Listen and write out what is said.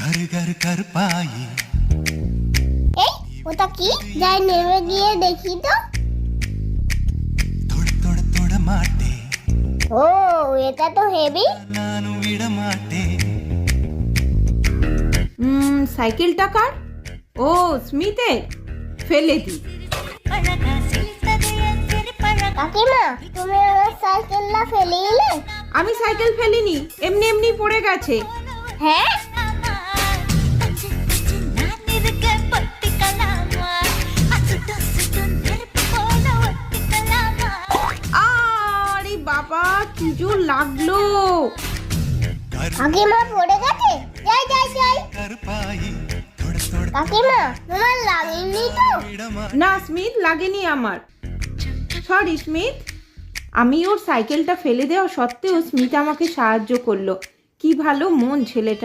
घर घर कर पाई। এই ওটা কি? যাই নেমে গিয়ে দেখি তো। थोड़ थोड़ थोड़ माटे ও এটা তো হেভি। नानु विड़ माटे। সাইকেলটা কার? ও স্মিথের। ফেলে দি। কাকিমা তুমি আমার সাইকেলটা ফেলে দিলে? আমি সাইকেল ফেলিনি, এমনি এমনি পড়ে গেছে। হ্যাঁ আরে বাবা কি জোর লাগলো। কাকিমা পড়ে গেছে। যাই যাই যাই। कर पाई थोड़ थोड़ কাকিমা তোমার লাগেনি তো? विड़ माटे। না স্মিথ, লাগেনি আমার। Sorry Smith. আমি ওর সাইকেলটা ফেলে দেওয়া সত্ত্বেও স্মিথ আমাকে সাহায্য করলো। কি ভালো মন ছেলেটা।